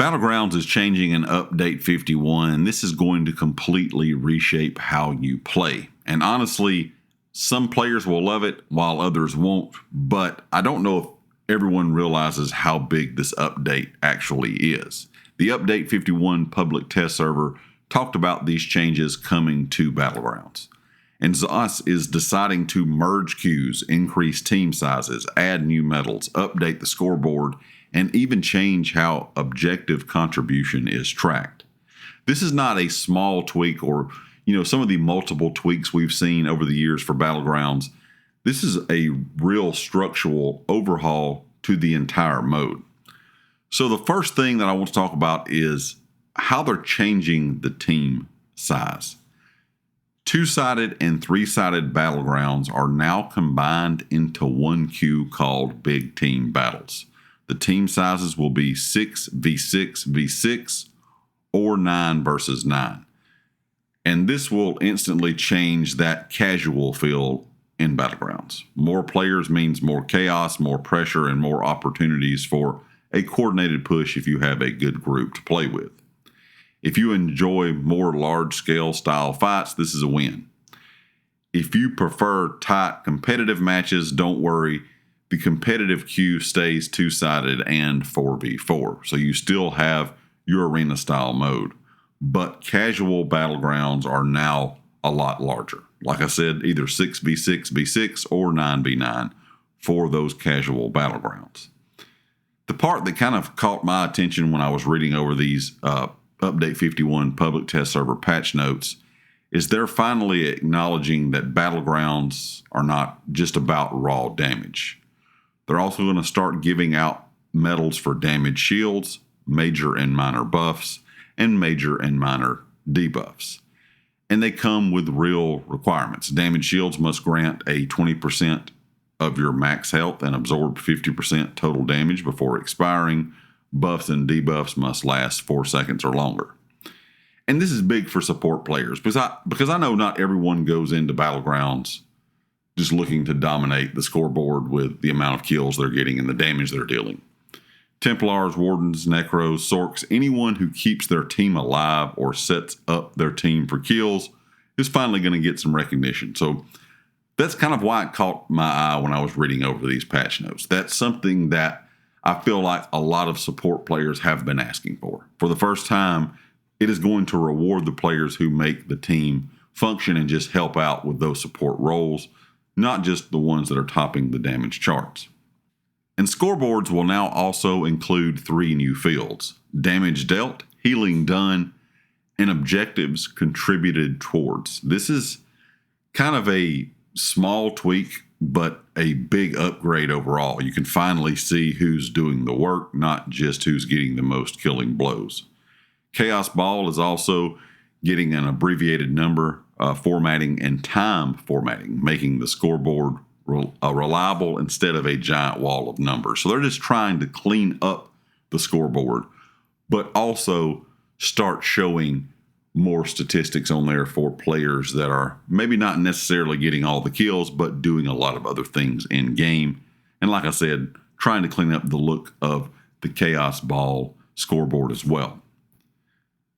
Battlegrounds is changing in Update 51, and this is going to completely reshape how you play. And honestly, some players will love it while others won't, but I don't know if everyone realizes how big this update actually is. The Update 51 public test server talked about these changes coming to Battlegrounds. And ZOS is deciding to merge queues, increase team sizes, add new medals, update the scoreboard, and even change how objective contribution is tracked. This is not a small tweak or, some of the multiple tweaks we've seen over the years for Battlegrounds. This is a real structural overhaul to the entire mode. So the first thing that I want to talk about is how they're changing the team size. Two-sided and three-sided Battlegrounds are now combined into one queue called Big Team Battles. The team sizes will be 6v6v6 or 9 versus 9. And this will instantly change that casual feel in Battlegrounds. More players means more chaos, more pressure, and more opportunities for a coordinated push if you have a good group to play with. If you enjoy more large-scale style fights, this is a win. If you prefer tight competitive matches, don't worry. The competitive queue stays two-sided and 4v4, so you still have your arena-style mode. But casual Battlegrounds are now a lot larger. Like I said, either 6v6v6 or 9v9 for those casual Battlegrounds. The part that kind of caught my attention when I was reading over these Update 51 public test server patch notes is they're finally acknowledging that Battlegrounds are not just about raw damage. They're also going to start giving out medals for damage shields, major and minor buffs, and major and minor debuffs. And they come with real requirements. Damage shields must grant a 20% of your max health and absorb 50% total damage before expiring. Buffs and debuffs must last 4 seconds or longer. And this is big for support players because I know not everyone goes into Battlegrounds just looking to dominate the scoreboard with the amount of kills they're getting and the damage they're dealing. Templars, Wardens, Necros, Sorks, anyone who keeps their team alive or sets up their team for kills is finally going to get some recognition. So that's kind of why it caught my eye when I was reading over these patch notes. That's something that I feel like a lot of support players have been asking for. For the first time, it is going to reward the players who make the team function and just help out with those support roles, not just the ones that are topping the damage charts. And scoreboards will now also include 3 new fields: damage dealt, healing done, and objectives contributed towards. This is kind of a small tweak, but a big upgrade overall. You can finally see who's doing the work, not just who's getting the most killing blows. Chaos Ball is also getting an abbreviated number formatting and time formatting, making the scoreboard reliable instead of a giant wall of numbers. So they're just trying to clean up the scoreboard, but also start showing more statistics on there for players that are maybe not necessarily getting all the kills, but doing a lot of other things in game. And like I said, trying to clean up the look of the Chaos Ball scoreboard as well.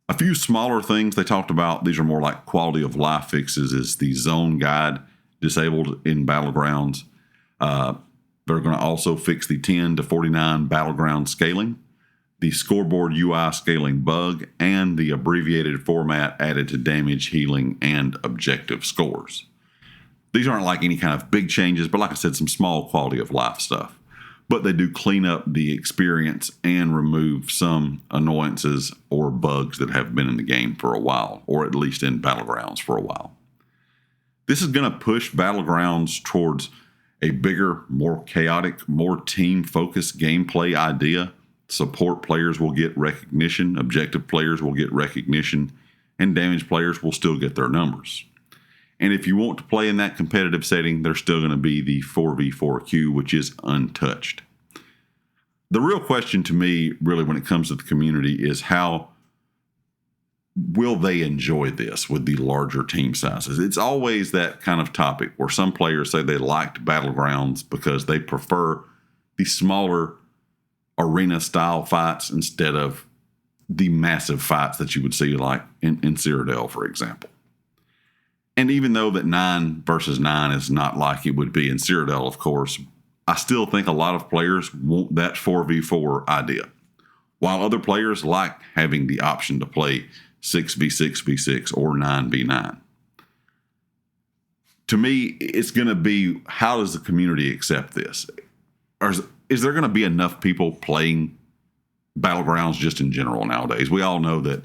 A few smaller things they talked about, these are more like quality of life fixes, is the zone guide disabled in Battlegrounds. They're going to also fix the 10 to 49 Battleground scaling, the scoreboard UI scaling bug, and the abbreviated format added to damage, healing, and objective scores. These aren't like any kind of big changes, but like I said, some small quality of life stuff. But they do clean up the experience and remove some annoyances or bugs that have been in the game for a while, or at least in Battlegrounds for a while. This is going to push Battlegrounds towards a bigger, more chaotic, more team-focused gameplay idea. Support players will get recognition, objective players will get recognition, and damage players will still get their numbers. And if you want to play in that competitive setting, there's still going to be the 4v4 queue, which is untouched. The real question to me, really, when it comes to the community is how will they enjoy this with the larger team sizes? It's always that kind of topic where some players say they liked Battlegrounds because they prefer the smaller arena-style fights instead of the massive fights that you would see like in Cyrodiil, for example. And even though that 9 versus 9 is not like it would be in Cyrodiil, of course, I still think a lot of players want that 4v4 idea, while other players like having the option to play 6v6v6 or 9v9. To me, it's going to be, how does the community accept this? Is there going to be enough people playing Battlegrounds just in general nowadays? We all know that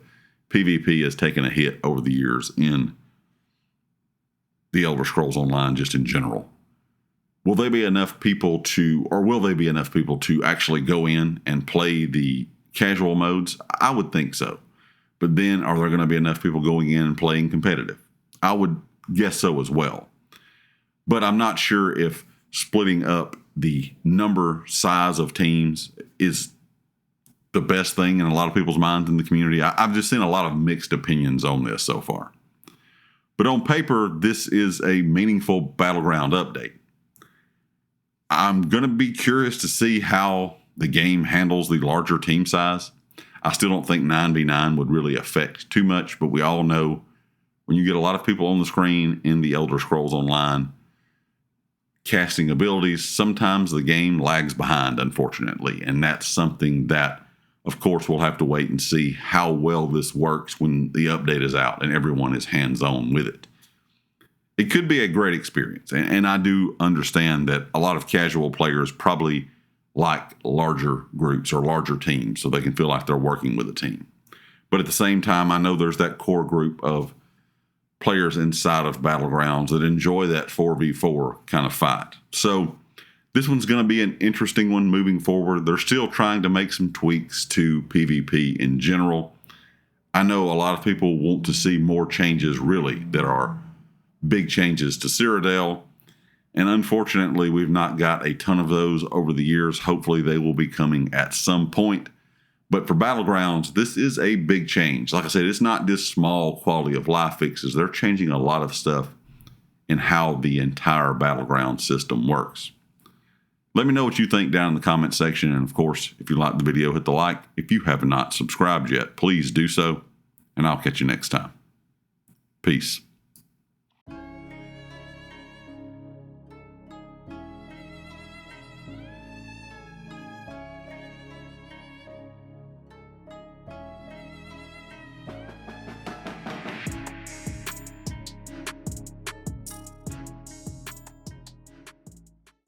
PvP has taken a hit over the years in the Elder Scrolls Online just in general. Will there be enough people to actually go in and play the casual modes? I would think so. But then are there going to be enough people going in and playing competitive? I would guess so as well. But I'm not sure if splitting up the size of teams is the best thing in a lot of people's minds in the community. I've just seen a lot of mixed opinions on this so far. But on paper, this is a meaningful Battleground update. I'm going to be curious to see how the game handles the larger team size. I still don't think 9v9 would really affect too much, but we all know when you get a lot of people on the screen in the Elder Scrolls Online casting abilities, sometimes the game lags behind, unfortunately. And that's something that, of course, we'll have to wait and see how well this works when the update is out and everyone is hands-on with it. It could be a great experience, and I do understand that a lot of casual players probably like larger groups or larger teams so they can feel like they're working with a team. But at the same time, I know there's that core group of players inside of Battlegrounds that enjoy that 4v4 kind of fight. So this one's going to be an interesting one moving forward. They're still trying to make some tweaks to PvP in general. I know a lot of people want to see more changes, really, that are big changes to Cyrodiil. And unfortunately, we've not got a ton of those over the years. Hopefully, they will be coming at some point. But for Battlegrounds, this is a big change. Like I said, it's not just small quality of life fixes. They're changing a lot of stuff in how the entire Battleground system works. Let me know what you think down in the comment section. And of course, if you liked the video, hit the like. If you have not subscribed yet, please do so. And I'll catch you next time. Peace.